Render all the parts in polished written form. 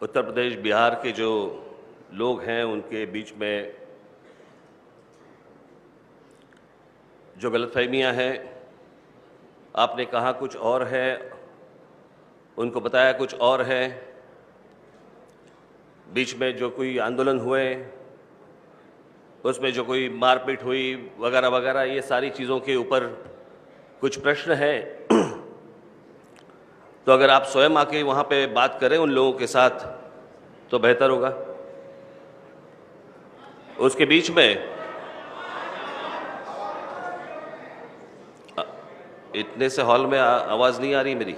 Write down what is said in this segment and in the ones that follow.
उत्तर प्रदेश, बिहार के जो लोग हैं उनके बीच में जो गलतफहमियां हैं, आपने कहा कुछ और है, उनको बताया कुछ और है। बीच में जो कोई आंदोलन हुए, उसमें जो कोई मारपीट हुई वगैरह वगैरह, ये सारी चीज़ों के ऊपर कुछ प्रश्न हैं। तो अगर आप स्वयं आके वहाँ पे बात करें उन लोगों के साथ तो बेहतर होगा। उसके बीच में इतने से हॉल में आवाज़ नहीं आ रही मेरी।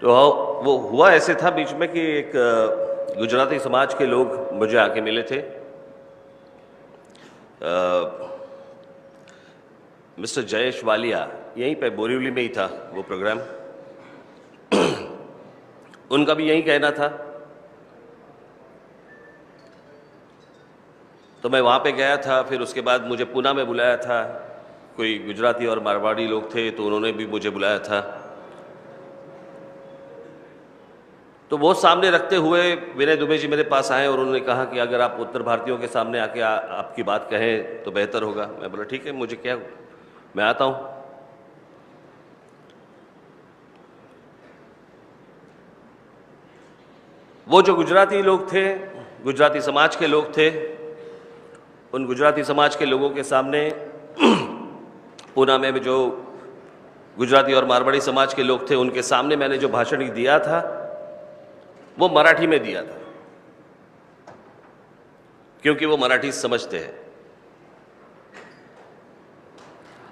तो वो हुआ ऐसे था बीच में कि एक गुजराती समाज के लोग मुझे आके मिले थे। मिस्टर जयेश वालिया, यहीं पे बोरीवली में ही था वो प्रोग्राम। उनका भी यही कहना था। तो मैं वहाँ पे गया था। फिर उसके बाद मुझे पूना में बुलाया था, कोई गुजराती और मारवाड़ी लोग थे तो उन्होंने भी मुझे बुलाया था। तो वो सामने रखते हुए विनय दुबे जी मेरे पास आए और उन्होंने कहा कि अगर आप उत्तर भारतीयों के सामने आके आपकी बात कहें तो बेहतर होगा। मैं बोला ठीक है, मुझे क्या, मैं आता हूँ। वो जो गुजराती लोग थे, गुजराती समाज के लोग थे, उन गुजराती समाज के लोगों के सामने पूना में जो गुजराती और मारवाड़ी समाज के लोग थे उनके सामने मैंने जो भाषण दिया था वो मराठी में दिया था, क्योंकि वो मराठी समझते हैं।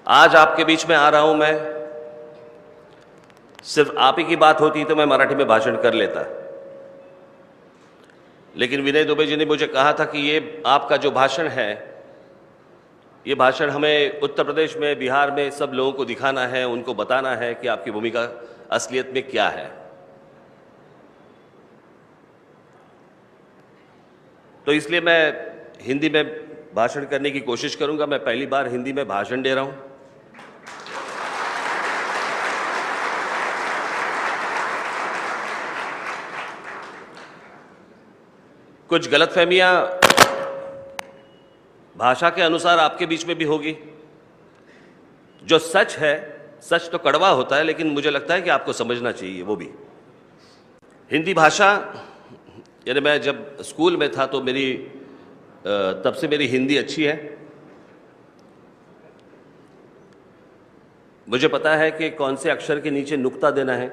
आज आपके बीच में आ रहा हूं मैं, सिर्फ आप ही की बात होती तो मैं मराठी में भाषण कर लेता, लेकिन विनय दुबे जी ने मुझे कहा था कि ये आपका जो भाषण है, ये भाषण हमें उत्तर प्रदेश में, बिहार में सब लोगों को दिखाना है, उनको बताना है कि आपकी भूमिका असलियत में क्या है। तो इसलिए मैं हिंदी में भाषण करने की कोशिश करूंगा। मैं पहली बार हिंदी में भाषण दे रहा हूं। कुछ गलतफहमियां भाषा के अनुसार आपके बीच में भी होगी। जो सच है, सच तो कड़वा होता है, लेकिन मुझे लगता है कि आपको समझना चाहिए वो भी। हिंदी भाषा, यानी मैं जब स्कूल में था तो तब से मेरी हिंदी अच्छी है। मुझे पता है कि कौन से अक्षर के नीचे नुक्ता देना है।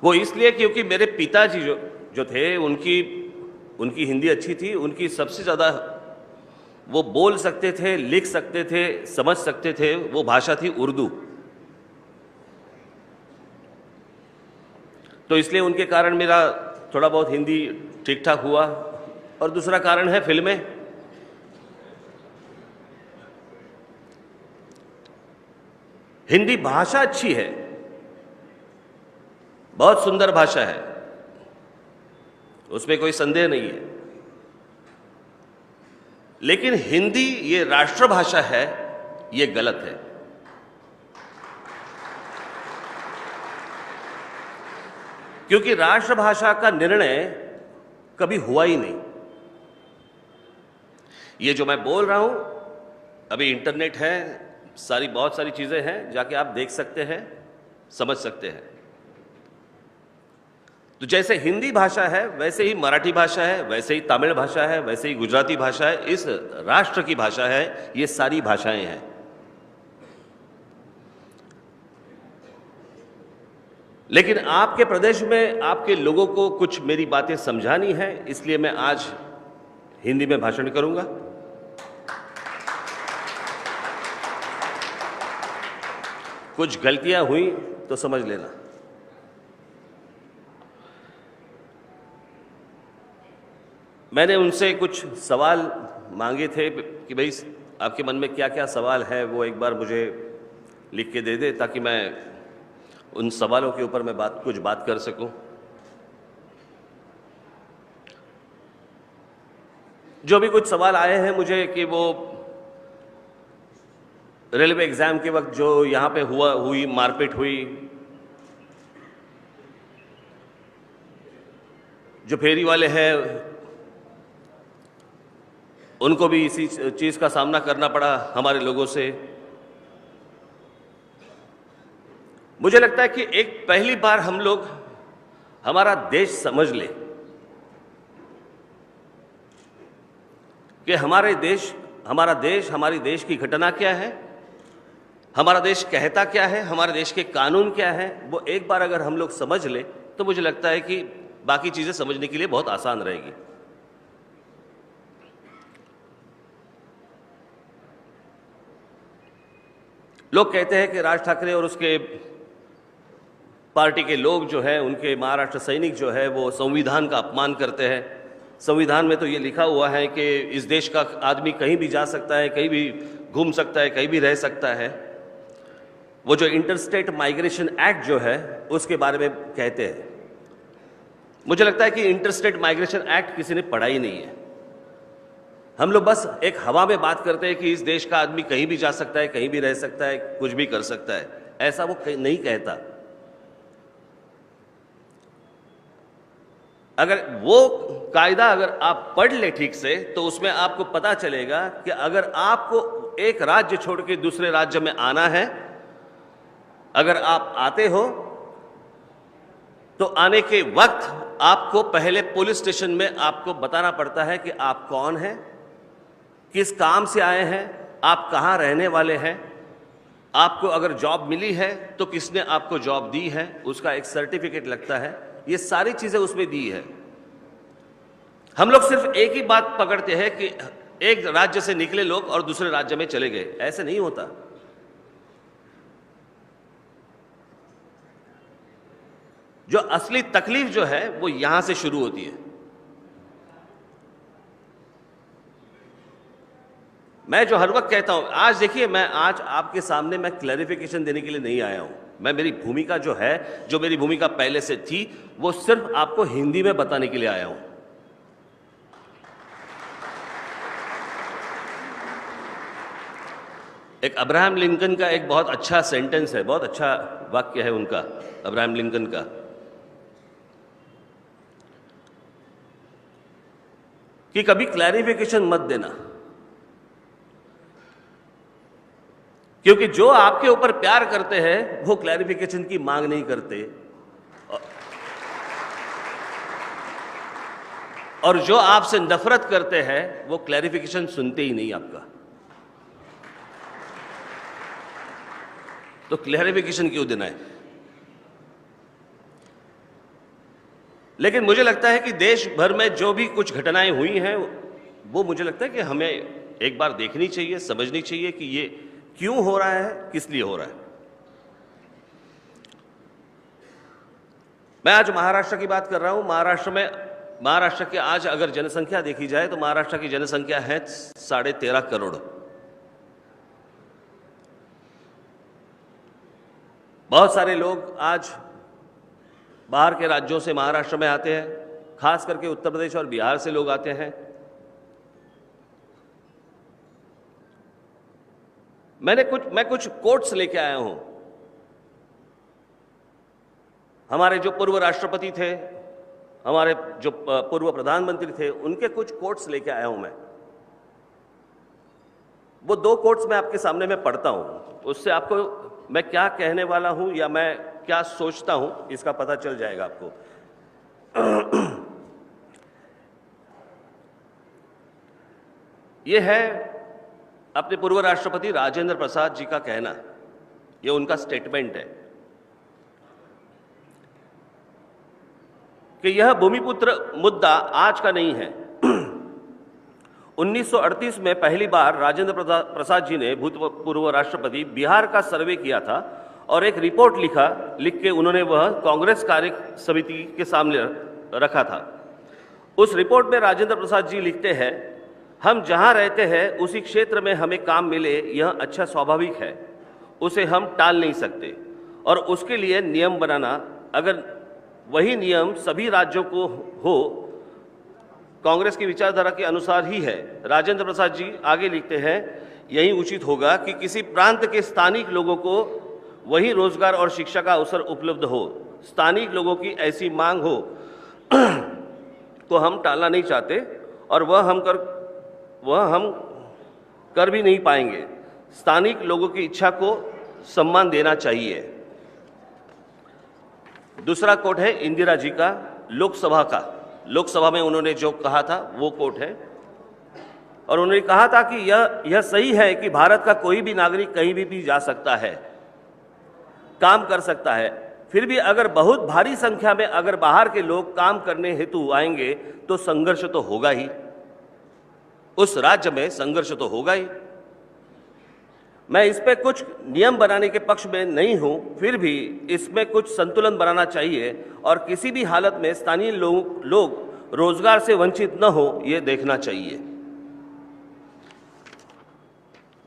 वो इसलिए क्योंकि मेरे पिताजी जो थे उनकी हिंदी अच्छी थी। उनकी सबसे ज़्यादा वो बोल सकते थे, लिख सकते थे, समझ सकते थे, वो भाषा थी उर्दू। तो इसलिए उनके कारण मेरा थोड़ा बहुत हिंदी ठीक ठाक हुआ। और दूसरा कारण है फिल्में। हिंदी भाषा अच्छी है, बहुत सुंदर भाषा है, उसमें कोई संदेह नहीं है। लेकिन हिंदी ये राष्ट्रभाषा है, ये गलत है। क्योंकि राष्ट्रभाषा का निर्णय कभी हुआ ही नहीं। ये जो मैं बोल रहा हूं, अभी इंटरनेट है, बहुत सारी चीजें हैं, जाके आप देख सकते हैं, समझ सकते हैं। तो जैसे हिंदी भाषा है, वैसे ही मराठी भाषा है, वैसे ही तमिल भाषा है, वैसे ही गुजराती भाषा है, इस राष्ट्र की भाषा है। ये सारी भाषाएं हैं। लेकिन आपके प्रदेश में आपके लोगों को कुछ मेरी बातें समझानी है, इसलिए मैं आज हिंदी में भाषण करूंगा। कुछ गलतियां हुई तो समझ लेना। मैंने उनसे कुछ सवाल मांगे थे कि भाई आपके मन में क्या क्या सवाल है, वो एक बार मुझे लिख के दे दे, ताकि मैं उन सवालों के ऊपर मैं कुछ बात कर सकूं। जो भी कुछ सवाल आए हैं मुझे कि वो रेलवे एग्जाम के वक्त जो यहाँ पे हुई मारपीट हुई, जो फेरी वाले हैं उनको भी इसी चीज़ का सामना करना पड़ा हमारे लोगों से। मुझे लगता है कि एक पहली बार हम लोग हमारा देश समझ ले कि हमारा देश हमारी देश की घटना क्या है, हमारा देश कहता क्या है, हमारे देश के कानून क्या है। वो एक बार अगर हम लोग समझ ले तो मुझे लगता है कि बाकी चीजें समझने के लिए बहुत आसान रहेगी। लोग कहते हैं कि राज ठाकरे और उसके पार्टी के लोग जो है, उनके महाराष्ट्र सैनिक जो है, वो संविधान का अपमान करते हैं। संविधान में तो ये लिखा हुआ है कि इस देश का आदमी कहीं भी जा सकता है, कहीं भी घूम सकता है, कहीं भी रह सकता है। वो जो इंटरस्टेट माइग्रेशन एक्ट जो है उसके बारे में कहते हैं। मुझे लगता है कि इंटरस्टेट माइग्रेशन एक्ट किसी ने पढ़ा ही नहीं है। हम लोग बस एक हवा में बात करते हैं कि इस देश का आदमी कहीं भी जा सकता है, कहीं भी रह सकता है, कुछ भी कर सकता है। ऐसा वो नहीं कहता। अगर वो कायदा अगर आप पढ़ ले ठीक से तो उसमें आपको पता चलेगा कि अगर आपको एक राज्य छोड़ के दूसरे राज्य में आना है, अगर आप आते हो तो आने के वक्त आपको पहले पुलिस स्टेशन में आपको बताना पड़ता है कि आप कौन हैं, किस काम से आए हैं, आप कहाँ रहने वाले हैं, आपको अगर जॉब मिली है तो किसने आपको जॉब दी है, उसका एक सर्टिफिकेट लगता है। ये सारी चीजें उसमें दी है। हम लोग सिर्फ एक ही बात पकड़ते हैं कि एक राज्य से निकले लोग और दूसरे राज्य में चले गए। ऐसे नहीं होता। जो असली तकलीफ जो है वो यहां से शुरू होती है। मैं जो हर वक्त कहता हूं, आज देखिए, मैं आज आपके सामने मैं क्लैरिफिकेशन देने के लिए नहीं आया हूं। मैं मेरी भूमिका जो है, जो मेरी भूमिका पहले से थी, वो सिर्फ आपको हिंदी में बताने के लिए आया हूं। एक अब्राहम लिंकन का एक बहुत अच्छा सेंटेंस है, बहुत अच्छा वाक्य है उनका, अब्राहम लिंकन का, कि कभी क्लैरिफिकेशन मत देना, क्योंकि जो आपके ऊपर प्यार करते हैं वो क्लैरिफिकेशन की मांग नहीं करते, और जो आपसे नफरत करते हैं वो क्लैरिफिकेशन सुनते ही नहीं आपका। तो क्लैरिफिकेशन क्यों देना है? लेकिन मुझे लगता है कि देश भर में जो भी कुछ घटनाएं हुई हैं वो मुझे लगता है कि हमें एक बार देखनी चाहिए, समझनी चाहिए कि ये क्यों हो रहा है, किस लिए हो रहा है। मैं आज महाराष्ट्र की बात कर रहा हूं। महाराष्ट्र की आज अगर जनसंख्या देखी जाए तो महाराष्ट्र की जनसंख्या है 13.5 करोड़। बहुत सारे लोग आज बाहर के राज्यों से महाराष्ट्र में आते हैं, खास करके उत्तर प्रदेश और बिहार से लोग आते हैं। मैं कुछ कोट्स लेके आया हूं। हमारे जो पूर्व राष्ट्रपति थे, हमारे जो पूर्व प्रधानमंत्री थे, उनके कुछ कोट्स लेके आया हूं मैं। वो 2 कोट्स मैं आपके सामने में पढ़ता हूं, उससे आपको मैं क्या कहने वाला हूं या मैं क्या सोचता हूं इसका पता चल जाएगा आपको। यह है अपने पूर्व राष्ट्रपति राजेंद्र प्रसाद जी का कहना, यह उनका स्टेटमेंट है कि यह भूमिपुत्र मुद्दा आज का नहीं है। 1938 में पहली बार राजेंद्र प्रसाद जी ने, भूतपूर्व राष्ट्रपति, बिहार का सर्वे किया था और एक रिपोर्ट लिख के उन्होंने वह कांग्रेस कार्य समिति के सामने रखा था। उस रिपोर्ट में राजेंद्र प्रसाद जी लिखते हैं, हम जहां रहते हैं उसी क्षेत्र में हमें काम मिले, यह अच्छा स्वाभाविक है, उसे हम टाल नहीं सकते, और उसके लिए नियम बनाना, अगर वही नियम सभी राज्यों को हो कांग्रेस की विचारधारा के अनुसार ही है। राजेंद्र प्रसाद जी आगे लिखते हैं, यही उचित होगा कि किसी प्रांत के स्थानिक लोगों को वही रोजगार और शिक्षा का अवसर उपलब्ध हो। स्थानिक लोगों की ऐसी मांग हो तो हम टालना नहीं चाहते और वह हम कर भी नहीं पाएंगे। स्थानिक लोगों की इच्छा को सम्मान देना चाहिए। दूसरा कोट है इंदिरा जी का, लोकसभा का। लोकसभा में उन्होंने जो कहा था वो कोट है और उन्होंने कहा था कि यह सही है कि भारत का कोई भी नागरिक कहीं भी जा सकता है, काम कर सकता है। फिर भी अगर बहुत भारी संख्या में अगर बाहर के लोग काम करने हेतु आएंगे तो संघर्ष तो होगा ही, उस राज्य में संघर्ष तो होगा ही। मैं इस पे कुछ नियम बनाने के पक्ष में नहीं हूं, फिर भी इसमें कुछ संतुलन बनाना चाहिए और किसी भी हालत में स्थानीय लोग रोजगार से वंचित न हो, यह देखना चाहिए।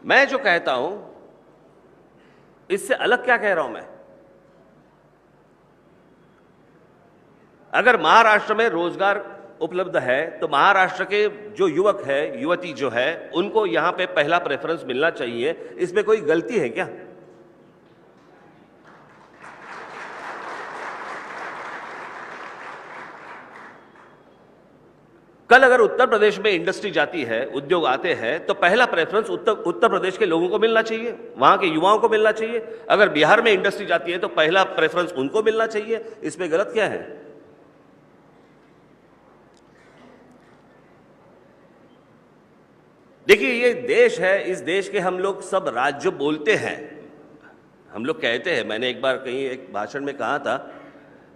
मैं जो कहता हूं इससे अलग क्या कह रहा हूं मैं? अगर महाराष्ट्र में रोजगार उपलब्ध है तो महाराष्ट्र के जो युवक है, युवती जो है, उनको यहां पे पहला प्रेफरेंस मिलना चाहिए। इसमें कोई गलती है क्या? कल अगर उत्तर प्रदेश में इंडस्ट्री जाती है, उद्योग आते हैं, तो पहला प्रेफरेंस उत्तर प्रदेश के लोगों को मिलना चाहिए, वहां के युवाओं को मिलना चाहिए। अगर बिहार में इंडस्ट्री जाती है तो पहला प्रेफरेंस उनको मिलना चाहिए। इसमें गलत क्या है? देखिए, ये देश है, इस देश के हम लोग सब राज्य बोलते हैं, हम लोग कहते हैं। मैंने एक बार कहीं एक भाषण में कहा था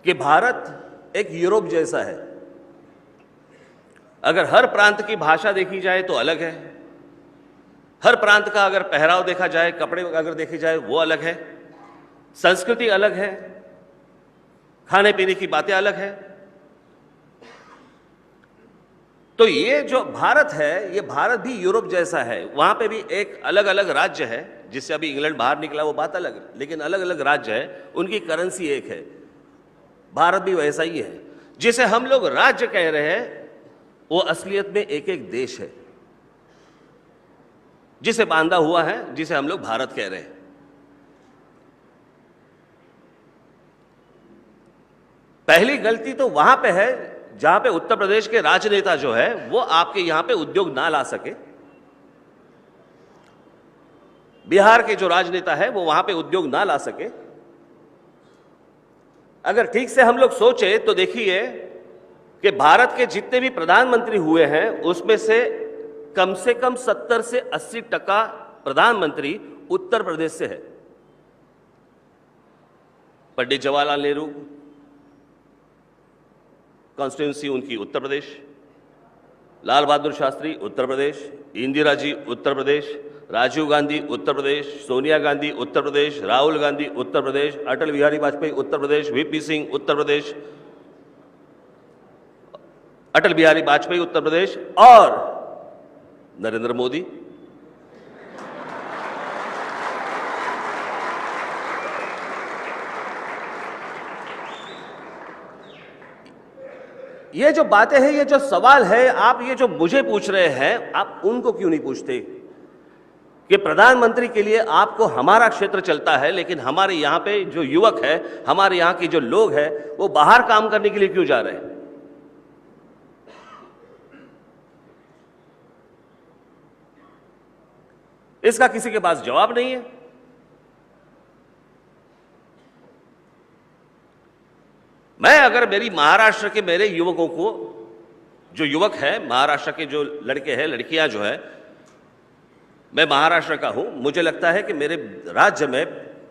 कि भारत एक यूरोप जैसा है। अगर हर प्रांत की भाषा देखी जाए तो अलग है, हर प्रांत का अगर पहराव देखा जाए, कपड़े अगर देखे जाए वो अलग है, संस्कृति अलग है, खाने पीने की बातें अलग है। तो ये जो भारत है, ये भारत भी यूरोप जैसा है। वहां पे भी एक अलग अलग राज्य है, जिससे अभी इंग्लैंड बाहर निकला वो बात अलग है, लेकिन अलग अलग राज्य है, उनकी करेंसी एक है। भारत भी वैसा ही है। जिसे हम लोग राज्य कह रहे हैं वो असलियत में एक एक देश है, जिसे बांधा हुआ है, जिसे हम लोग भारत कह रहे हैं। पहली गलती तो वहां पे है जहां पे उत्तर प्रदेश के राजनेता जो है वो आपके यहां पे उद्योग ना ला सके। बिहार के जो राजनेता है वो वहां पे उद्योग ना ला सके। अगर ठीक से हम लोग सोचे तो देखिए कि भारत के जितने भी प्रधानमंत्री हुए हैं उसमें से कम 70 से 80% प्रधानमंत्री उत्तर प्रदेश से है। पंडित जवाहरलाल नेहरू कॉन्स्टिट्यूंसी उनकी उत्तर प्रदेश, लाल बहादुर शास्त्री उत्तर प्रदेश, इंदिरा जी उत्तर प्रदेश, राजीव गांधी उत्तर प्रदेश, सोनिया गांधी उत्तर प्रदेश, राहुल गांधी उत्तर प्रदेश, अटल बिहारी वाजपेयी उत्तर प्रदेश, वीपी सिंह उत्तर प्रदेश, अटल बिहारी वाजपेयी उत्तर प्रदेश और नरेंद्र मोदी। ये जो बातें हैं, ये जो सवाल है, आप ये जो मुझे पूछ रहे हैं, आप उनको क्यों नहीं पूछते कि प्रधानमंत्री के लिए आपको हमारा क्षेत्र चलता है, लेकिन हमारे यहां पे जो युवक है, हमारे यहां के जो लोग हैं, वो बाहर काम करने के लिए क्यों जा रहे हैं? इसका किसी के पास जवाब नहीं है। मैं अगर मेरी महाराष्ट्र के मेरे युवकों को, जो युवक है महाराष्ट्र के, जो लड़के हैं लड़कियां जो है, मैं महाराष्ट्र का हूं, मुझे लगता है कि मेरे राज्य में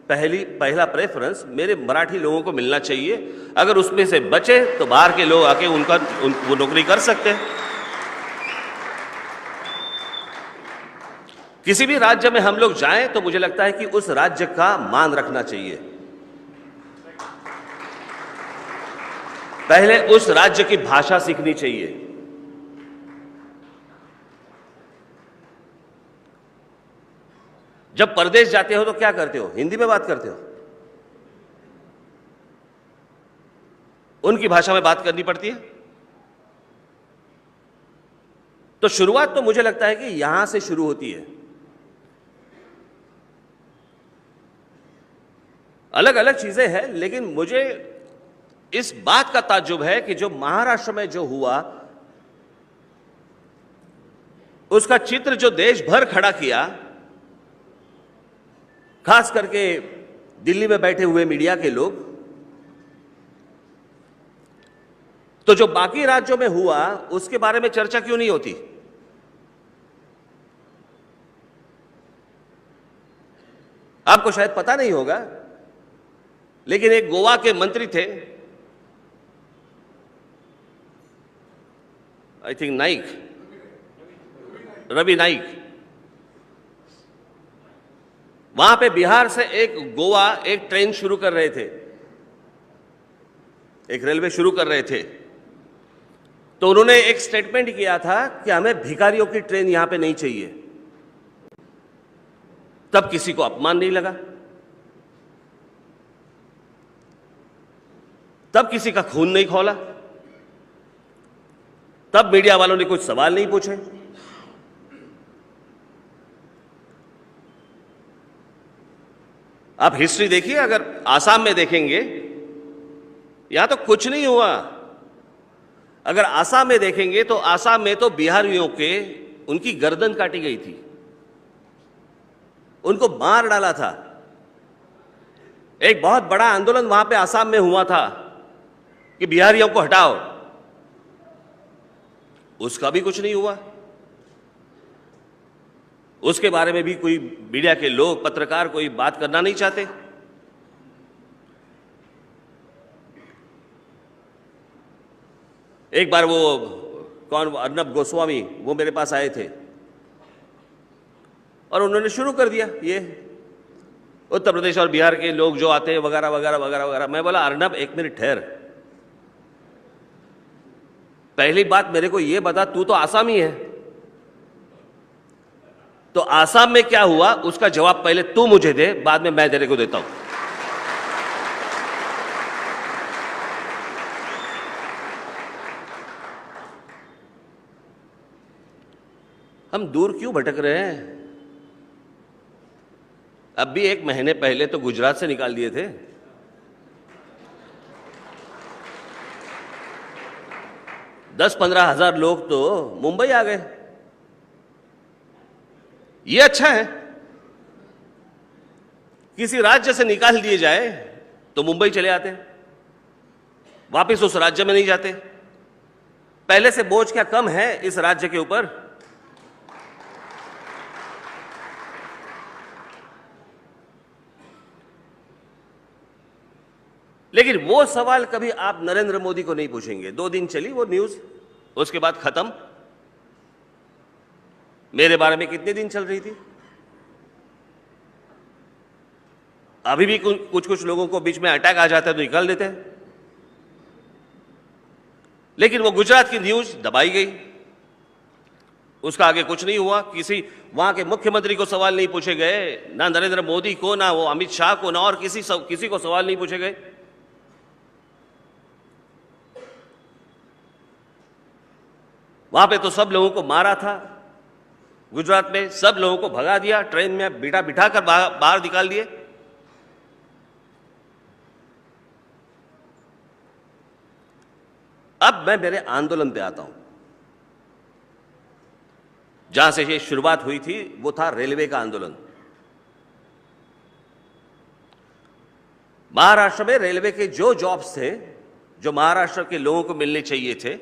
पहला प्रेफरेंस मेरे मराठी लोगों को मिलना चाहिए। अगर उसमें से बचे तो बाहर के लोग आके वो नौकरी कर सकते हैं। किसी भी राज्य में हम लोग जाएं तो मुझे लगता है कि उस राज्य का मान रखना चाहिए। पहले उस राज्य की भाषा सीखनी चाहिए। जब परदेश जाते हो तो क्या करते हो? हिंदी में बात करते हो, उनकी भाषा में बात करनी पड़ती है। तो शुरुआत तो मुझे लगता है कि यहां से शुरू होती है। अलग अलग चीजें हैं, लेकिन मुझे इस बात का ताज्जुब है कि जो महाराष्ट्र में जो हुआ, उसका चित्र जो देश भर खड़ा किया, खास करके दिल्ली में बैठे हुए मीडिया के लोग, तो जो बाकी राज्यों में हुआ उसके बारे में चर्चा क्यों नहीं होती? आपको शायद पता नहीं होगा, लेकिन एक गोवा के मंत्री थे, आई थिंक नाइक, रवि नाइक। वहां पे बिहार से गोवा एक ट्रेन शुरू कर रहे थे, एक रेलवे शुरू कर रहे थे। तो उन्होंने एक स्टेटमेंट किया था कि हमें भिखारियों की ट्रेन यहां पे नहीं चाहिए। तब किसी को अपमान नहीं लगा, तब किसी का खून नहीं खौला, तब मीडिया वालों ने कुछ सवाल नहीं पूछे। आप हिस्ट्री देखिए, अगर आसाम में देखेंगे, यहां तो कुछ नहीं हुआ। अगर आसाम में देखेंगे तो आसाम में तो बिहारियों के उनकी गर्दन काटी गई थी, उनको मार डाला था। एक बहुत बड़ा आंदोलन वहां पे आसाम में हुआ था कि बिहारियों को हटाओ, उसका भी कुछ नहीं हुआ। उसके बारे में भी कोई मीडिया के लोग, पत्रकार कोई बात करना नहीं चाहते। एक बार वो अर्नब गोस्वामी, वो मेरे पास आए थे और उन्होंने शुरू कर दिया, ये उत्तर प्रदेश और बिहार के लोग जो आते हैं वगैरह वगैरह वगैरह वगैरह। मैं बोला, अर्नब एक मिनट ठहर, पहली बात मेरे को ये बता, तू तो आसामी है, तो आसाम में क्या हुआ उसका जवाब पहले तू मुझे दे, बाद में मैं तेरे को देता हूं। हम दूर क्यों भटक रहे हैं? अब भी 1 महीने पहले तो गुजरात से निकाल दिए थे। दस 15 हजार लोग तो मुंबई आ गए। ये अच्छा है, किसी राज्य से निकाल दिए जाए तो मुंबई चले आते हैं, वापस उस राज्य में नहीं जाते। पहले से बोझ क्या कम है इस राज्य के ऊपर? लेकिन वो सवाल कभी आप नरेंद्र मोदी को नहीं पूछेंगे। 2 दिन चली वो न्यूज, उसके बाद खत्म। मेरे बारे में कितने दिन चल रही थी? अभी भी कुछ कुछ लोगों को बीच में अटैक आ जाता है तो निकाल देते हैं, लेकिन वो गुजरात की न्यूज दबाई गई, उसका आगे कुछ नहीं हुआ। किसी वहां के मुख्यमंत्री को सवाल नहीं पूछे गए, ना नरेंद्र मोदी को, ना वो अमित शाह को, ना और किसी को सवाल नहीं पूछे गए। वहां पे तो सब लोगों को मारा था, गुजरात में सब लोगों को भगा दिया, ट्रेन में बिठा कर बाहर निकाल दिए। अब मैं मेरे आंदोलन पे आता हूं। जहां से ये शुरुआत हुई थी वो था रेलवे का आंदोलन। महाराष्ट्र में रेलवे के जो जॉब्स थे, जो महाराष्ट्र के लोगों को मिलने चाहिए थे,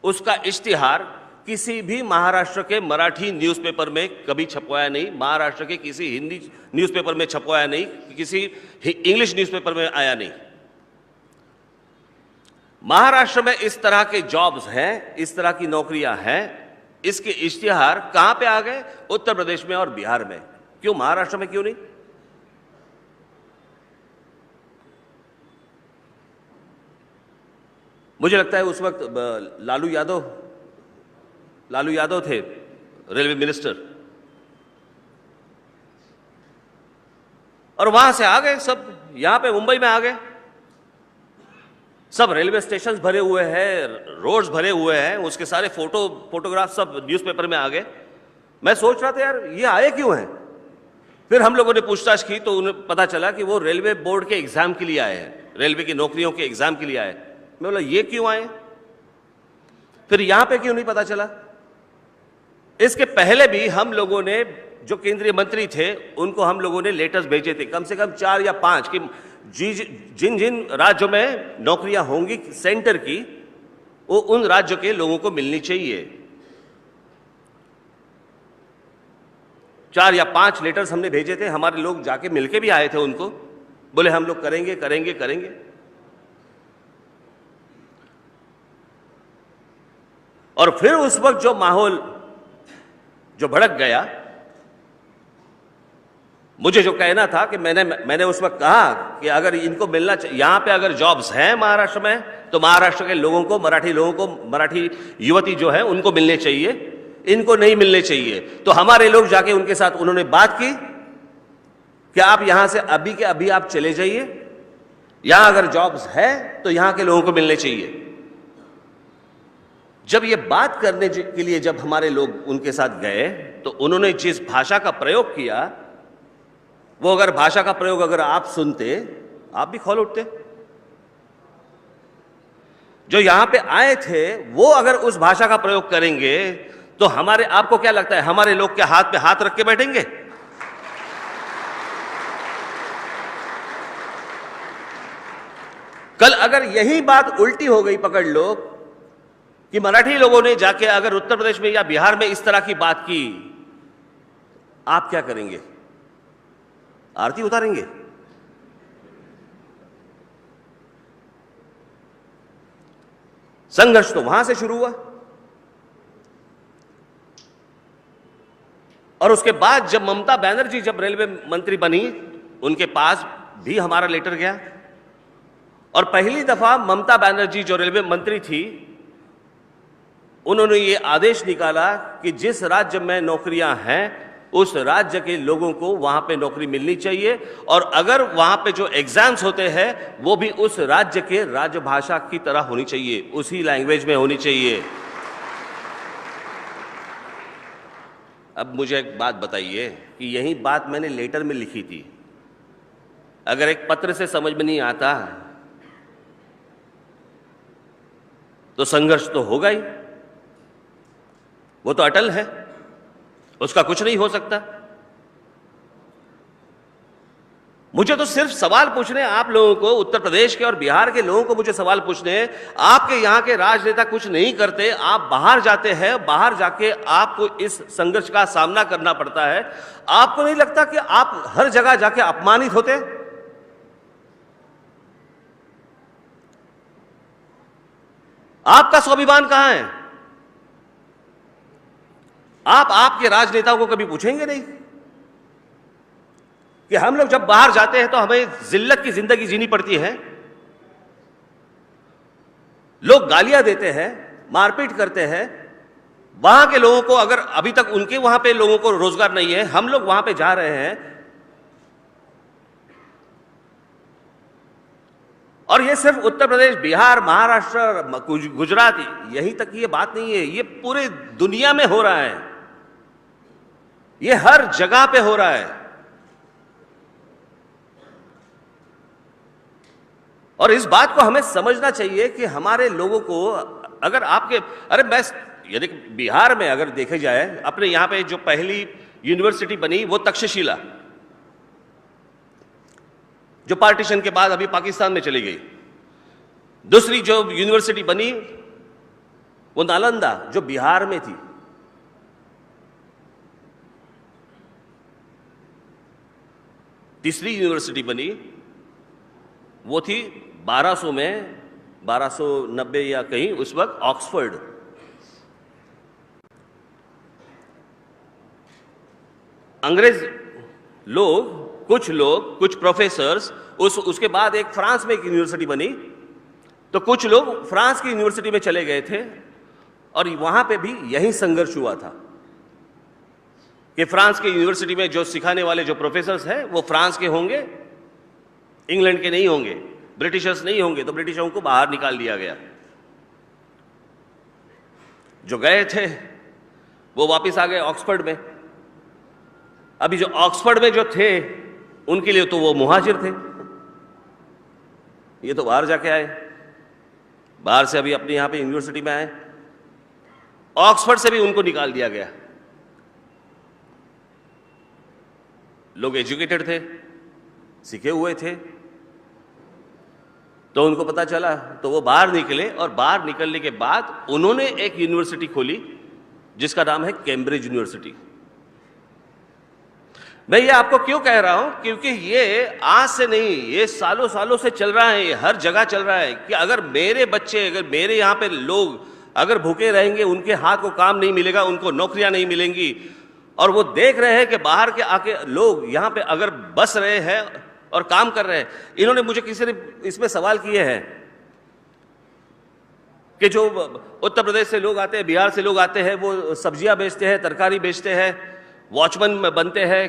उसका इश्तिहार किसी भी महाराष्ट्र के मराठी न्यूज़पेपर में कभी छपवाया नहीं, महाराष्ट्र के किसी हिंदी न्यूज़पेपर में छपवाया नहीं, किसी इंग्लिश न्यूज़पेपर में आया नहीं। महाराष्ट्र में इस तरह के जॉब्स हैं, इस तरह की नौकरियां हैं, इसके इश्तिहार कहां पे आ गए? उत्तर प्रदेश में और बिहार में। क्यों महाराष्ट्र में क्यों नहीं? मुझे लगता है उस वक्त लालू यादव थे रेलवे मिनिस्टर, और वहां से आ गए सब, यहां पे मुंबई में आ गए। सब रेलवे स्टेशन भरे हुए हैं, रोड्स भरे हुए हैं, उसके सारे फोटोग्राफ सब न्यूज़पेपर में आ गए। मैं सोच रहा था यार ये आए क्यों हैं। फिर हम लोगों ने पूछताछ की तो उन्हें पता चला कि वो रेलवे बोर्ड के एग्जाम के लिए आए हैं, रेलवे की नौकरियों के एग्जाम के लिए आए। मैं बोला ये क्यों आए, फिर यहां पे क्यों नहीं पता चला। इसके पहले भी हम लोगों ने, जो केंद्रीय मंत्री थे उनको हम लोगों ने लेटर्स भेजे थे, कम से कम 4 या 5, कि जिन जिन राज्यों में नौकरियां होंगी सेंटर की, वो उन राज्यों के लोगों को मिलनी चाहिए। 4 या 5 लेटर्स हमने भेजे थे, हमारे लोग जाके मिलके भी आए थे उनको, बोले हम लोग करेंगे करेंगे करेंगे। और फिर उस वक्त जो माहौल जो भड़क गया, मुझे जो कहना था कि मैंने उस वक्त कहा कि अगर इनको मिलना चाहिए, यहां पे अगर जॉब्स हैं महाराष्ट्र में, तो महाराष्ट्र के लोगों को, मराठी युवती जो है उनको मिलने चाहिए, इनको नहीं मिलने चाहिए। तो हमारे लोग जाके उनके साथ उन्होंने बात की कि आप यहां से अभी के अभी आप चले जाइए, यहां अगर जॉब्स है तो यहां के लोगों को मिलने चाहिए। जब ये बात करने के लिए जब हमारे लोग उनके साथ गए, तो उन्होंने जिस भाषा का प्रयोग किया, वो अगर भाषा का प्रयोग अगर आप सुनते, आप भी खौल उठते। जो यहां पे आए थे वो अगर उस भाषा का प्रयोग करेंगे तो आपको क्या लगता है हमारे लोग के हाथ पे हाथ रख के बैठेंगे? कल अगर यही बात उल्टी हो गई, पकड़ लो, कि मराठी लोगों ने जाके अगर उत्तर प्रदेश में या बिहार में इस तरह की बात की, आप क्या करेंगे? आरती उतारेंगे? संघर्ष तो वहां से शुरू हुआ, और उसके बाद जब ममता बनर्जी जब रेलवे मंत्री बनी, उनके पास भी हमारा लेटर गया। और पहली दफा ममता बनर्जी जो रेलवे मंत्री थी, उन्होंने ये आदेश निकाला कि जिस राज्य में नौकरियां हैं उस राज्य के लोगों को वहां पे नौकरी मिलनी चाहिए, और अगर वहां पे जो एग्जाम्स होते हैं वो भी उस राज्य के राजभाषा की तरह होनी चाहिए, उसी लैंग्वेज में होनी चाहिए। अब मुझे एक बात बताइए कि यही बात मैंने लेटर में लिखी थी, अगर एक पत्र से समझ में नहीं आता तो संघर्ष तो होगा ही, वो तो अटल है, उसका कुछ नहीं हो सकता। मुझे तो सिर्फ सवाल पूछने, आप लोगों को, उत्तर प्रदेश के और बिहार के लोगों को मुझे सवाल पूछने, आपके यहां के राजनेता कुछ नहीं करते, आप बाहर जाते हैं, बाहर जाके आपको इस संघर्ष का सामना करना पड़ता है। आपको नहीं लगता कि आप हर जगह जाके अपमानित होते? आपका स्वाभिमान कहां है? आप आपके राजनेताओं को कभी पूछेंगे नहीं कि हम लोग जब बाहर जाते हैं तो हमें जिल्लत की जिंदगी जीनी पड़ती है, लोग गालियां देते हैं, मारपीट करते हैं। वहां के लोगों को, अगर अभी तक उनके वहां पे लोगों को रोजगार नहीं है, हम लोग वहां पे जा रहे हैं, और ये सिर्फ उत्तर प्रदेश, बिहार, महाराष्ट्र, गुजरात, यहीं तक ये बात नहीं है, ये पूरे दुनिया में हो रहा है, ये हर जगह पे हो रहा है। और इस बात को हमें समझना चाहिए कि हमारे लोगों को, अगर आपके, अरे मैं, यदि बिहार में अगर देखे जाए, अपने यहां पे जो पहली यूनिवर्सिटी बनी वो तक्षशिला, जो पार्टीशन के बाद अभी पाकिस्तान में चली गई। दूसरी जो यूनिवर्सिटी बनी वो नालंदा, जो बिहार में थी। तीसरी यूनिवर्सिटी बनी वो थी 1200 में, 1290 या कहीं उस वक्त, ऑक्सफोर्ड। अंग्रेज लोग, कुछ प्रोफेसर्स, उसके बाद एक फ्रांस में एक यूनिवर्सिटी बनी, तो कुछ लोग फ्रांस की यूनिवर्सिटी में चले गए थे, और वहां पे भी यही संघर्ष हुआ था कि फ्रांस के यूनिवर्सिटी में जो सिखाने वाले जो प्रोफेसर्स हैं वो फ्रांस के होंगे, इंग्लैंड के नहीं होंगे। ब्रिटिशर्स नहीं होंगे तो ब्रिटिशों को बाहर निकाल दिया गया। जो गए थे वो वापस आ गए ऑक्सफोर्ड में। अभी जो ऑक्सफोर्ड में जो थे उनके लिए तो वो मुहाजिर थे, ये तो बाहर जाके आए, बाहर से अभी अपने यहां पे यूनिवर्सिटी में आए। ऑक्सफोर्ड से भी उनको निकाल दिया गया। लोग एजुकेटेड थे, सीखे हुए थे, तो उनको पता चला तो वो बाहर निकले, और बाहर निकलने के बाद उन्होंने एक यूनिवर्सिटी खोली जिसका नाम है कैम्ब्रिज यूनिवर्सिटी। मैं ये आपको क्यों कह रहा हूं, क्योंकि ये आज से नहीं, ये सालों सालों से चल रहा है, ये हर जगह चल रहा है कि अगर मेरे बच्चे, अगर मेरे यहां पे लोग अगर भूखे रहेंगे, उनके हाथ को काम नहीं मिलेगा, उनको नौकरियां नहीं मिलेंगी, और वो देख रहे हैं कि बाहर के आके लोग यहां पे अगर बस रहे हैं और काम कर रहे हैं। इन्होंने मुझे किसी ने इसमें सवाल किए हैं कि जो उत्तर प्रदेश से लोग आते हैं, बिहार से लोग आते हैं, वो सब्जियां बेचते हैं, तरकारी बेचते हैं, वॉचमैन बनते हैं,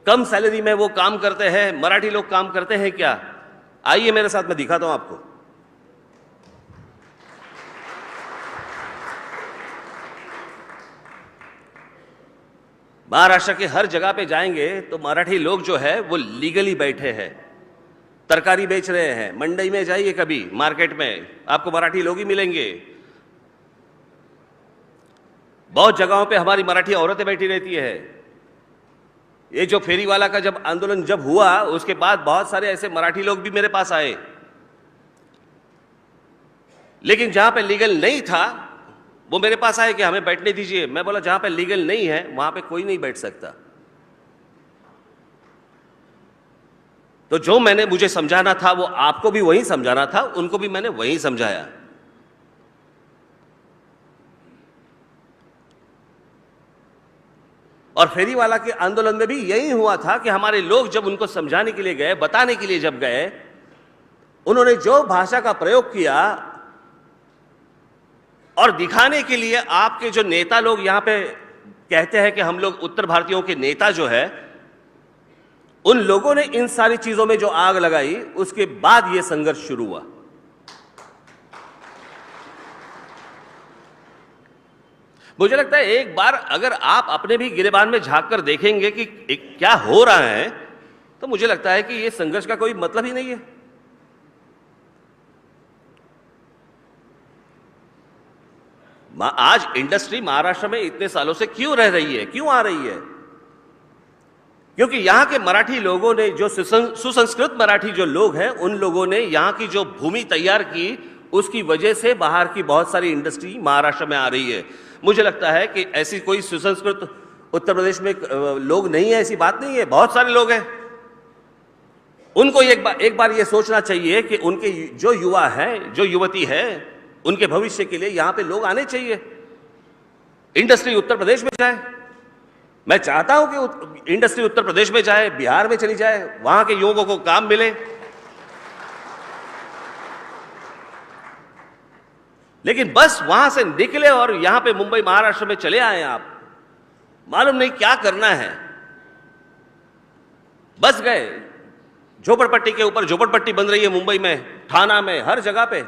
कम सैलरी में वो काम करते हैं, मराठी लोग काम करते हैं क्या? आइए मेरे साथ, मैं दिखाता हूं आपको। महाराष्ट्र के हर जगह पे जाएंगे तो मराठी लोग जो है वो लीगली बैठे हैं, तरकारी बेच रहे हैं। मंडी में जाइए कभी, मार्केट में आपको मराठी लोग ही मिलेंगे। बहुत जगहों पे हमारी मराठी औरतें बैठी रहती है। ये जो फेरी वाला का जब आंदोलन जब हुआ, उसके बाद बहुत सारे ऐसे मराठी लोग भी मेरे पास आए, लेकिन जहां पे लीगल नहीं था वो मेरे पास आए कि हमें बैठने दीजिए। मैं बोला जहां पे लीगल नहीं है वहां पे कोई नहीं बैठ सकता। तो जो मैंने मुझे समझाना था वो आपको भी वही समझाना था, उनको भी मैंने वही समझाया। और फेरी वाला के आंदोलन में भी यही हुआ था कि हमारे लोग जब उनको समझाने के लिए गए, बताने के लिए जब गए, उन्होंने जो भाषा का प्रयोग किया और दिखाने के लिए, आपके जो नेता लोग यहां पे कहते हैं कि हम लोग उत्तर भारतीयों के नेता जो है, उन लोगों ने इन सारी चीजों में जो आग लगाई, उसके बाद यह संघर्ष शुरू हुआ। मुझे लगता है एक बार अगर आप अपने भी गिरेबान में झांक कर देखेंगे कि क्या हो रहा है, तो मुझे लगता है कि यह संघर्ष का कोई मतलब ही नहीं है। आज इंडस्ट्री महाराष्ट्र में इतने सालों से क्यों रह रही है, क्यों आ रही है? क्योंकि यहां के मराठी लोगों ने, जो सुसंस्कृत मराठी जो लोग हैं, उन लोगों ने यहां की जो भूमि तैयार की, उसकी वजह से बाहर की बहुत सारी इंडस्ट्री महाराष्ट्र में आ रही है। मुझे लगता है कि ऐसी कोई सुसंस्कृत उत्तर प्रदेश में लोग नहीं है, ऐसी बात नहीं है, बहुत सारे लोग हैं। उनको एक बार ये सोचना चाहिए कि उनके जो युवा हैं, जो युवती है, उनके भविष्य के लिए यहां पे लोग आने चाहिए। इंडस्ट्री उत्तर प्रदेश में जाए। मैं चाहता हूं कि इंडस्ट्री उत्तर प्रदेश में जाए, बिहार में चली जाए, वहां के युवकों को काम मिले। लेकिन बस वहां से निकले और यहां पे मुंबई महाराष्ट्र में चले आए, आप मालूम नहीं क्या करना है, बस गए। झोपड़पट्टी के ऊपर झोपड़पट्टी बन रही है मुंबई में, ठाणा में, हर जगह पे।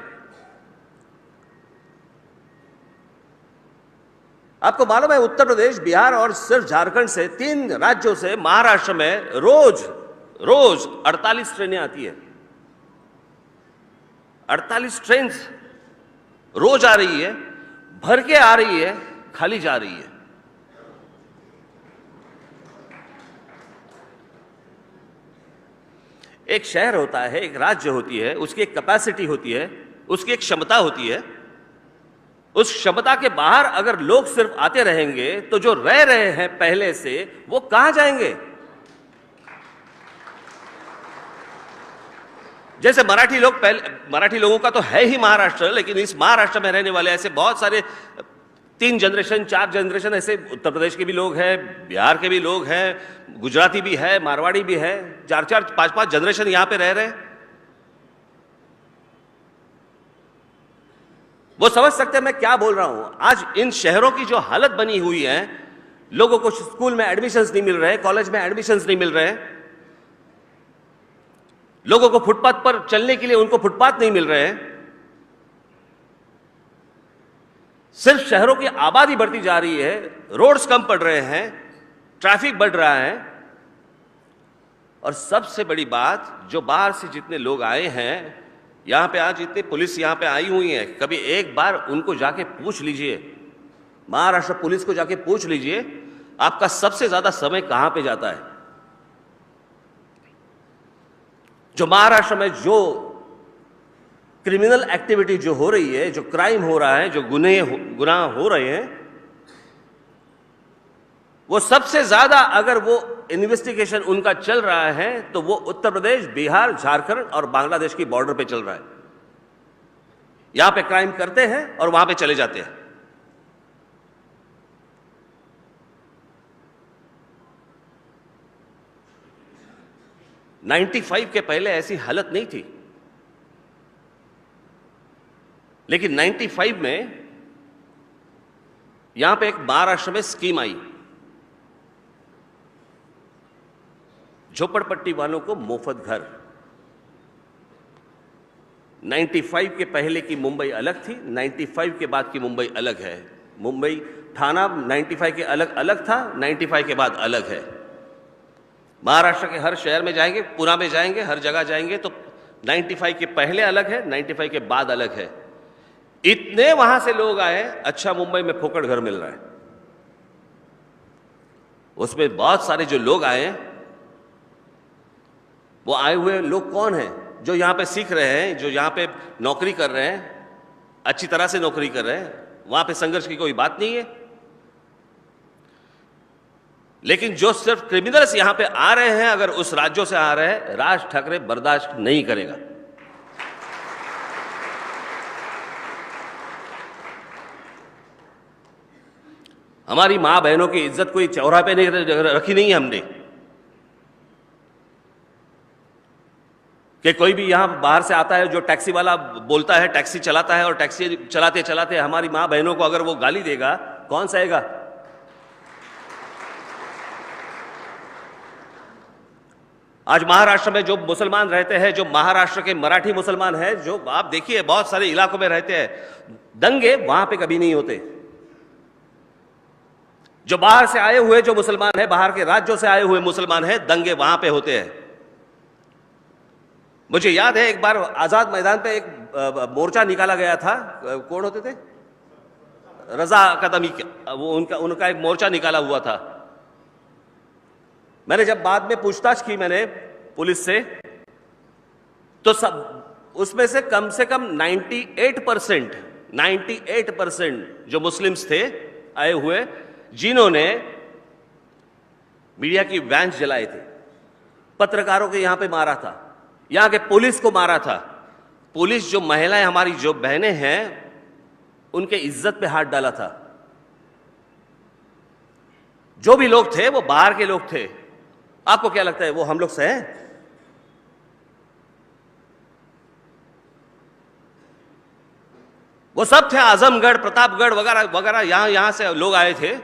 आपको मालूम है उत्तर प्रदेश, बिहार और सिर्फ झारखंड से, 3 राज्यों से महाराष्ट्र में रोज 48 ट्रेनें आती है। 48 ट्रेन रोज आ रही है, भर के आ रही है, खाली जा रही है। एक शहर होता है, एक राज्य होती है, उसकी एक कैपेसिटी होती है, उसकी एक क्षमता होती है। उस क्षमता के बाहर अगर लोग सिर्फ आते रहेंगे तो जो रह रहे हैं पहले से, वो कहां जाएंगे? जैसे मराठी लोगों का तो है ही महाराष्ट्र, लेकिन इस महाराष्ट्र में रहने वाले ऐसे बहुत सारे 3 जनरेशन 4 जनरेशन ऐसे उत्तर प्रदेश के भी लोग हैं, बिहार के भी लोग हैं, गुजराती भी है, मारवाड़ी भी है, 4-4 5-5 जनरेशन यहां पे रह रहे हैं। वो समझ सकते हैं मैं क्या बोल रहा हूं। आज इन शहरों की जो हालत बनी हुई है, लोगों को स्कूल में एडमिशंस नहीं मिल रहे, कॉलेज में एडमिशंस नहीं मिल रहे, लोगों को फुटपाथ पर चलने के लिए उनको फुटपाथ नहीं मिल रहे हैं। सिर्फ शहरों की आबादी बढ़ती जा रही है, रोड्स कम पड़ रहे हैं, ट्रैफिक बढ़ रहा है, और सबसे बड़ी बात, जो बाहर से जितने लोग आए हैं, यहां पे आज इतनी पुलिस यहां पे आई हुई है, कभी एक बार उनको जाके पूछ लीजिए, महाराष्ट्र पुलिस को जाके पूछ लीजिए, आपका सबसे ज्यादा समय कहां पे जाता है। जो महाराष्ट्र में जो क्रिमिनल एक्टिविटी जो हो रही है, जो क्राइम हो रहा है, जो गुनाह हो रहे हैं, वो सबसे ज्यादा अगर वो इन्वेस्टिगेशन उनका चल रहा है तो वो उत्तर प्रदेश, बिहार, झारखंड और बांग्लादेश की बॉर्डर पे चल रहा है। यहां पे क्राइम करते हैं और वहां पे चले जाते हैं। '95 के पहले ऐसी हालत नहीं थी, लेकिन 95 में यहां पे एक महाराष्ट्र में स्कीम आई, झोपड़पट्टी वालों को मुफ्त घर। 95 के पहले की मुंबई अलग थी, 95 के बाद की मुंबई अलग है। मुंबई थाना 95 के अलग अलग था, 95 के बाद अलग है। महाराष्ट्र के हर शहर में जाएंगे, पुणे में जाएंगे, हर जगह जाएंगे तो 95 के पहले अलग है, 95 के बाद अलग है। इतने वहां से लोग आए, अच्छा मुंबई में फोकट घर मिल रहा है। उसमें बहुत सारे जो लोग आए, वो आए हुए लोग कौन हैं? जो यहां पे सीख रहे हैं, जो यहां पे नौकरी कर रहे हैं, अच्छी तरह से नौकरी कर रहे हैं, वहां पे संघर्ष की कोई बात नहीं है। लेकिन जो सिर्फ क्रिमिनल्स यहां पे आ रहे हैं, अगर उस राज्यों से आ रहे हैं, राज ठाकरे बर्दाश्त नहीं करेगा। हमारी मां बहनों की इज्जत कोई चौराहे पे नहीं रखी नहीं है हमने, कि कोई भी यहां बाहर से आता है, जो टैक्सी वाला बोलता है, टैक्सी चलाता है, और टैक्सी चलाते चलाते हमारी मां बहनों को अगर वो गाली देगा, कौन सहेगा? आज महाराष्ट्र में जो मुसलमान रहते हैं, जो महाराष्ट्र के मराठी मुसलमान हैं, जो आप देखिए बहुत सारे इलाकों में रहते हैं, दंगे वहां पे कभी नहीं होते। जो बाहर से आए हुए जो मुसलमान हैं, बाहर के राज्यों से आए हुए मुसलमान हैं, दंगे वहां पे होते हैं। मुझे याद है एक बार आजाद मैदान पे एक मोर्चा निकाला गया था, कौन होते थे? रजा कदमी, वो उनका एक मोर्चा निकाला हुआ था। मैंने जब बाद में पूछताछ की मैंने पुलिस से, तो सब उसमें से कम 98% जो मुस्लिम्स थे आए हुए, जिन्होंने मीडिया की वैन्स जलाए थे, पत्रकारों के यहां पे मारा था, यहां के पुलिस को मारा था। पुलिस, जो महिलाएं हमारी जो बहनें हैं, उनके इज्जत पे हाथ डाला था। जो भी लोग थे वो बाहर के लोग थे। आपको क्या लगता है वो हम लोग से हैं? वो सब थे, आजमगढ़, प्रतापगढ़ वगैरह वगैरह, यहां से लोग आए थे।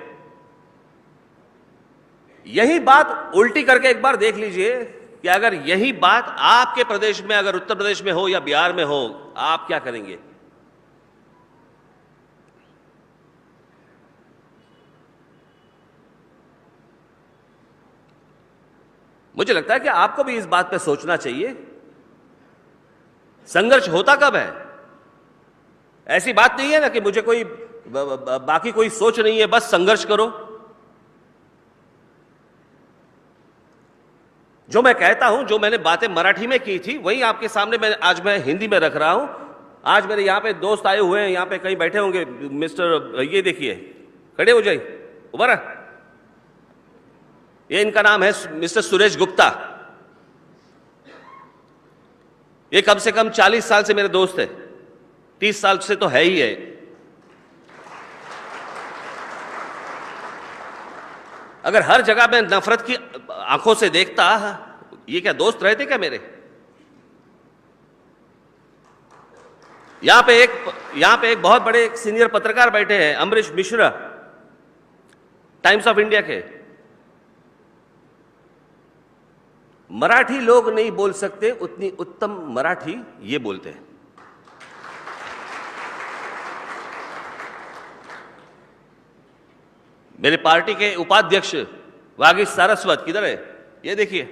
यही बात उल्टी करके एक बार देख लीजिए कि अगर यही बात आपके प्रदेश में, अगर उत्तर प्रदेश में हो या बिहार में हो, आप क्या करेंगे? मुझे लगता है कि आपको भी इस बात पे सोचना चाहिए। संघर्ष होता कब है? ऐसी बात नहीं है ना कि मुझे कोई बाकी कोई सोच नहीं है, बस संघर्ष करो। जो मैं कहता हूं, जो मैंने बातें मराठी में की थी, वही आपके सामने आज मैं हिंदी में रख रहा हूं। आज मेरे यहां पे दोस्त आए हुए हैं, यहां पे कहीं बैठे होंगे। मिस्टर, ये देखिए, खड़े हो जाइए, उभर। ये इनका नाम है मिस्टर सुरेश गुप्ता। ये कम से कम 40 साल से मेरे दोस्त है, 30 साल से तो है ही है। अगर हर जगह मैं नफरत की आंखों से देखता, ये क्या दोस्त रहते क्या मेरे? यहां पे एक बहुत बड़े एक सीनियर पत्रकार बैठे हैं, Amrish Mishra, times of India के। मराठी लोग नहीं बोल सकते उतनी उत्तम मराठी ये बोलते हैं। मेरे पार्टी के उपाध्यक्ष वागीश सारस्वत किधर है? ये देखिए,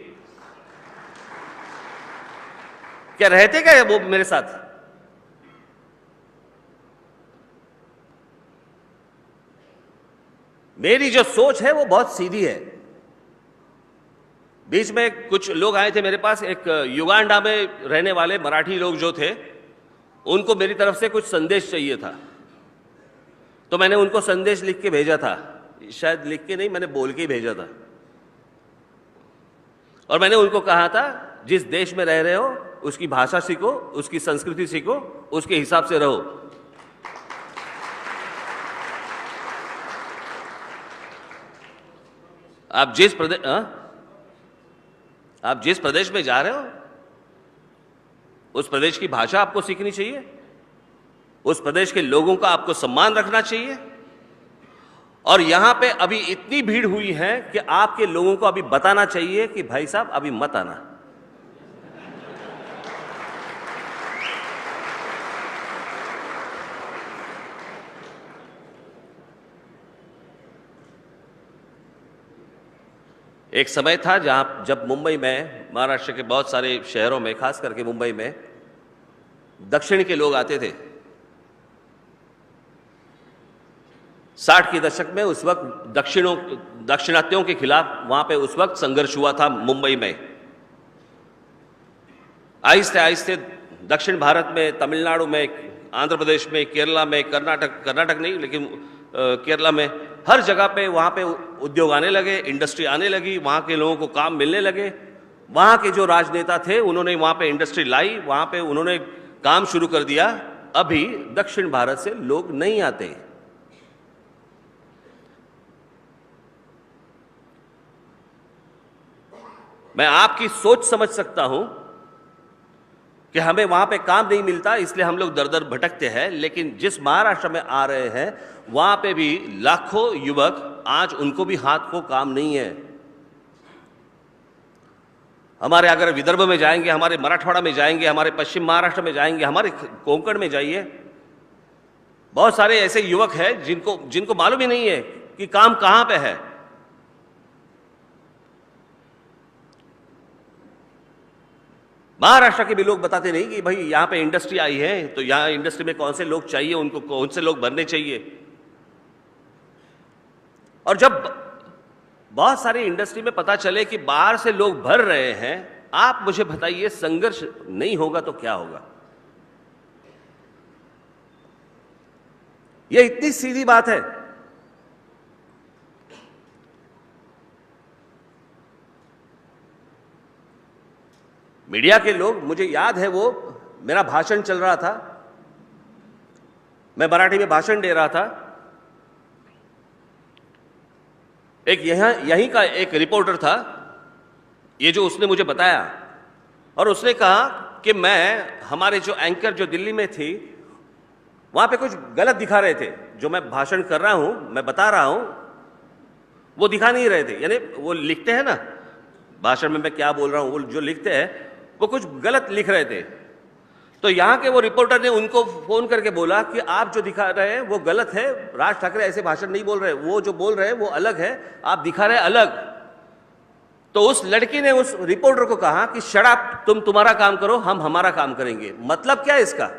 क्या रहते क्या वो मेरे साथ? मेरी जो सोच है वो बहुत सीधी है। बीच में कुछ लोग आए थे मेरे पास, एक युगांडा में रहने वाले मराठी लोग जो थे, उनको मेरी तरफ से कुछ संदेश चाहिए था, तो मैंने उनको संदेश लिख के भेजा था। शायद लिख के नहीं, मैंने बोल के ही भेजा था। और मैंने उनको कहा था, जिस देश में रह रहे हो उसकी भाषा सीखो, उसकी संस्कृति सीखो, उसके हिसाब से रहो। आप जिस प्रदेश में जा रहे हो उस प्रदेश की भाषा आपको सीखनी चाहिए, उस प्रदेश के लोगों का आपको सम्मान रखना चाहिए। और यहां पे अभी इतनी भीड़ हुई है कि आपके लोगों को अभी बताना चाहिए कि भाई साहब अभी मत आना। एक समय था जब मुंबई में, महाराष्ट्र के बहुत सारे शहरों में, खास करके मुंबई में दक्षिण के लोग आते थे। 60 के दशक में उस वक्त दक्षिणात्यों के खिलाफ वहां पे उस वक्त संघर्ष हुआ था मुंबई में। आहिस्ते आहिस्ते दक्षिण भारत में, तमिलनाडु में, आंध्र प्रदेश में, केरला में, कर्नाटक नहीं लेकिन केरला में, हर जगह पे वहां पे उद्योग आने लगे, इंडस्ट्री आने लगी, वहां के लोगों को काम मिलने लगे। वहां के जो राजनेता थे उन्होंने वहां पे इंडस्ट्री लाई, वहां पे उन्होंने काम शुरू कर दिया। अभी दक्षिण भारत से लोग नहीं आते। मैं आपकी सोच समझ सकता हूं कि हमें वहां पे काम नहीं मिलता, इसलिए हम लोग दर दर भटकते हैं। लेकिन जिस महाराष्ट्र में आ रहे हैं वहां पे भी लाखों युवक, आज उनको भी हाथ को काम नहीं है। हमारे अगर विदर्भ में जाएंगे, हमारे मराठवाड़ा में जाएंगे, हमारे पश्चिम महाराष्ट्र में जाएंगे, हमारे कोंकण में जाइए, बहुत सारे ऐसे युवक हैं जिनको मालूम ही नहीं है कि काम कहां पे है। महाराष्ट्र के भी लोग बताते नहीं कि भाई यहां पे इंडस्ट्री आई है, तो यहां इंडस्ट्री में कौन से लोग चाहिए, उनको कौन से लोग भरने चाहिए। और जब बहुत सारी इंडस्ट्री में पता चले कि बाहर से लोग भर रहे हैं, आप मुझे बताइए, संघर्ष नहीं होगा तो क्या होगा? यह इतनी सीधी बात है। मीडिया के लोग, मुझे याद है वो मेरा भाषण चल रहा था, मैं मराठी में भाषण दे रहा था। एक यहीं का एक रिपोर्टर था, ये जो उसने मुझे बताया, और उसने कहा कि हमारे जो एंकर जो दिल्ली में थी, वहां पे कुछ गलत दिखा रहे थे। जो मैं भाषण कर रहा हूं, मैं बता रहा हूं, वो दिखा नहीं रहे थे। यानी वो लिखते हैं ना भाषण में मैं क्या बोल रहा हूं, वो जो लिखते हैं वो कुछ गलत लिख रहे थे। तो यहां के वो रिपोर्टर ने उनको फोन करके बोला कि आप जो दिखा रहे हैं वो गलत है, राज ठाकरे ऐसे भाषण नहीं बोल रहे, वो जो बोल रहे हैं वो अलग है, आप दिखा रहे हैं अलग। तो उस लड़की ने उस रिपोर्टर को कहा कि शट अप, तुम तुम्हारा काम करो, हम हमारा काम करेंगे। मतलब क्या है इसका?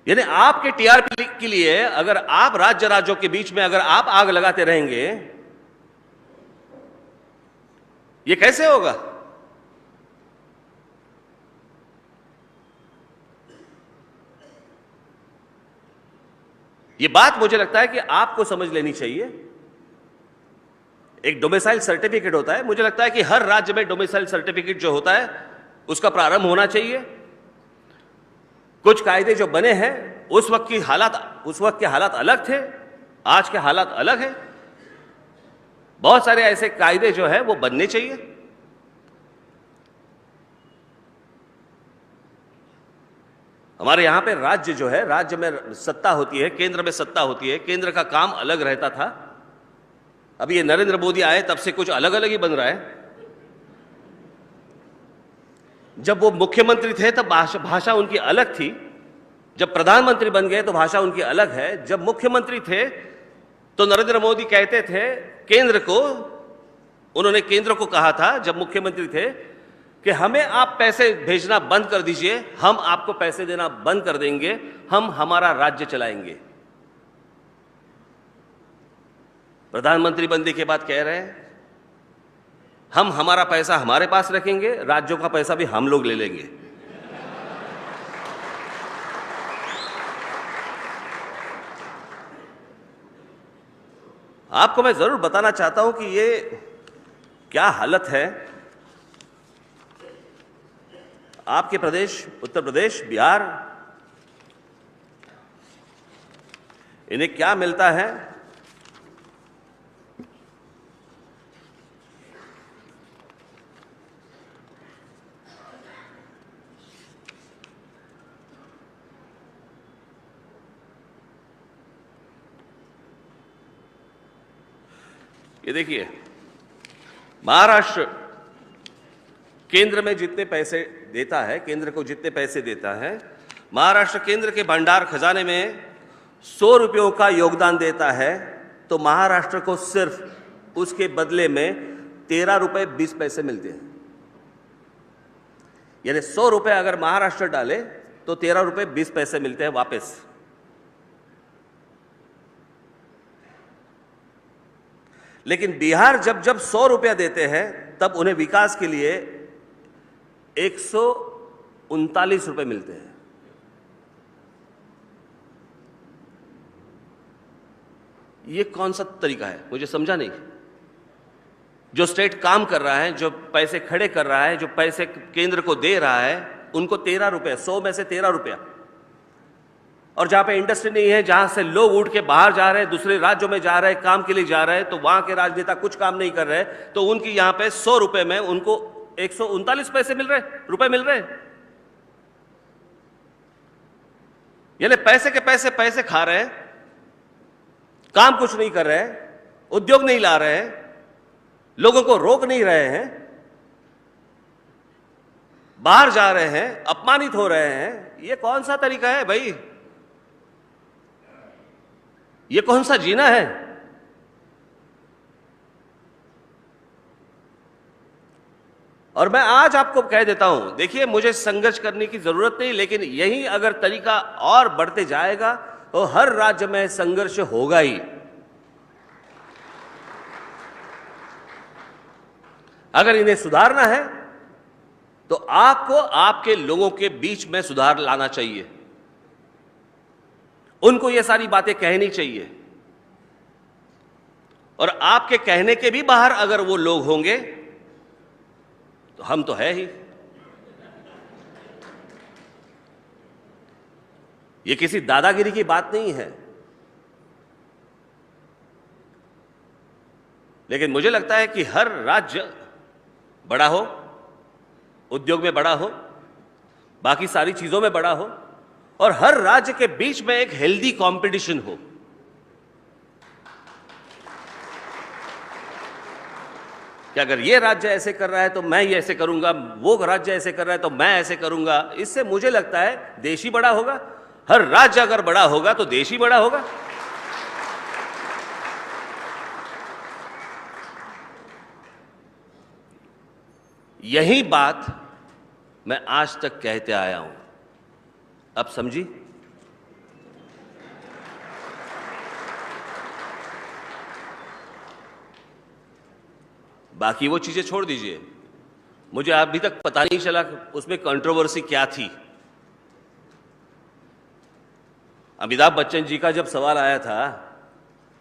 यानी आपके टीआरपी के लिए अगर आप राज्यों के बीच में अगर आप आग लगाते रहेंगे, ये कैसे होगा? ये बात मुझे लगता है कि आपको समझ लेनी चाहिए। एक डोमिसाइल सर्टिफिकेट होता है, मुझे लगता है कि हर राज्य में डोमिसाइल सर्टिफिकेट जो होता है उसका प्रारंभ होना चाहिए। कुछ कायदे जो बने हैं उस वक्त के हालात अलग थे, आज के हालात अलग हैं। बहुत सारे ऐसे कायदे जो है वो बनने चाहिए। हमारे यहाँ पे राज्य जो है, राज्य में सत्ता होती है, केंद्र में सत्ता होती है, केंद्र का काम अलग रहता था। अभी ये नरेंद्र मोदी आए तब से कुछ अलग अलग ही बन रहा है। जब वो मुख्यमंत्री थे तब भाषा उनकी अलग थी, जब प्रधानमंत्री बन गए तो भाषा उनकी अलग है। जब मुख्यमंत्री थे तो नरेंद्र मोदी कहते थे केंद्र को, उन्होंने केंद्र को कहा था जब मुख्यमंत्री थे कि हमें आप पैसे भेजना बंद कर दीजिए, हम आपको पैसे देना बंद कर देंगे, हम हमारा राज्य चलाएंगे। प्रधानमंत्री बनने के बाद कह रहे हैं हम हमारा पैसा हमारे पास रखेंगे, राज्यों का पैसा भी हम लोग ले लेंगे। आपको मैं जरूर बताना चाहता हूं कि ये क्या हालत है। आपके प्रदेश उत्तर प्रदेश, बिहार, इन्हें क्या मिलता है? ये देखिए, महाराष्ट्र केंद्र में जितने पैसे देता है, केंद्र को जितने पैसे देता है, महाराष्ट्र केंद्र के भंडार खजाने में 100 रुपयों का योगदान देता है, तो महाराष्ट्र को सिर्फ उसके बदले में 13 रुपये 20 पैसे मिलते हैं। यानी 100 रुपये अगर महाराष्ट्र डाले तो 13 रुपये 20 पैसे मिलते हैं वापस। लेकिन बिहार जब जब 100 रुपया देते हैं तब उन्हें विकास के लिए 139 रुपये मिलते हैं। ये कौन सा तरीका है, मुझे समझा नहीं। जो स्टेट काम कर रहा है, जो पैसे खड़े कर रहा है, जो पैसे केंद्र को दे रहा है, उनको 13 रुपये, 100 में से 13 रुपया। और जहां पे इंडस्ट्री नहीं है, जहां से लोग उठ के बाहर जा रहे हैं, दूसरे राज्यों में जा रहे हैं, काम के लिए जा रहे हैं, तो वहां के राजनेता कुछ काम नहीं कर रहे, तो उनकी यहां पे 100 रुपए में उनको 139 पैसे मिल रहे, रुपए मिल रहे। यानी पैसे के पैसे खा रहे हैं, काम कुछ नहीं कर रहे हैं, उद्योग नहीं ला रहे हैं, लोगों को रोक नहीं रहे हैं, बाहर जा रहे हैं, अपमानित हो रहे हैं। ये कौन सा तरीका है भाई? ये कौन सा जीना है? और मैं आज आपको कह देता हूं, देखिए मुझे संघर्ष करने की जरूरत नहीं, लेकिन यही अगर तरीका और बढ़ते जाएगा तो हर राज्य में संघर्ष होगा ही। अगर इन्हें सुधारना है तो आपको आपके लोगों के बीच में सुधार लाना चाहिए, उनको ये सारी बातें कहनी चाहिए। और आपके कहने के भी बाहर अगर वो लोग होंगे तो हम तो है ही। ये किसी दादागिरी की बात नहीं है, लेकिन मुझे लगता है कि हर राज्य बड़ा हो, उद्योग में बड़ा हो, बाकी सारी चीजों में बड़ा हो, और हर राज्य के बीच में एक हेल्दी कंपटीशन हो। कि अगर ये राज्य ऐसे कर रहा है तो मैं ये ऐसे करूंगा, वो राज्य ऐसे कर रहा है तो मैं ऐसे करूंगा, इससे मुझे लगता है देश ही बड़ा होगा। हर राज्य अगर बड़ा होगा तो देश ही बड़ा होगा। यही बात मैं आज तक कहते आया हूं, अब समझी? बाकी वो चीजें छोड़ दीजिए, मुझे अभी तक पता नहीं चला उसमें कंट्रोवर्सी क्या थी। अमिताभ बच्चन जी का जब सवाल आया था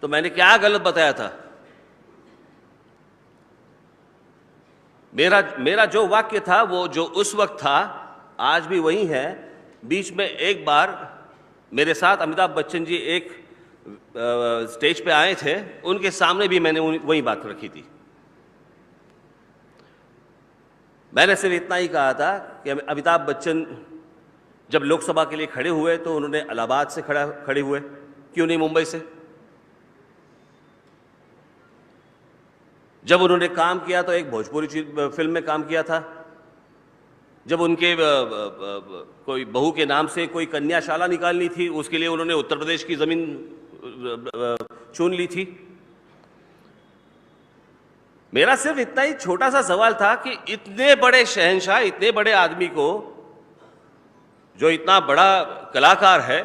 तो मैंने क्या गलत बताया था? मेरा जो वाक्य था वो जो उस वक्त था आज भी वही है। बीच में एक बार मेरे साथ अमिताभ बच्चन जी एक स्टेज पे आए थे, उनके सामने भी मैंने वही बात रखी थी। मैंने सिर्फ इतना ही कहा था कि अमिताभ बच्चन जब लोकसभा के लिए खड़े हुए तो उन्होंने इलाहाबाद से खड़े हुए, क्यों नहीं मुंबई से? जब उन्होंने काम किया तो एक भोजपुरी फिल्म में काम किया था। जब उनके कोई बहू के नाम से कोई कन्याशाला निकालनी थी, उसके लिए उन्होंने उत्तर प्रदेश की जमीन चुन ली थी। मेरा सिर्फ इतना ही छोटा सा सवाल था कि इतने बड़े शहंशाह, इतने बड़े आदमी को, जो इतना बड़ा कलाकार है,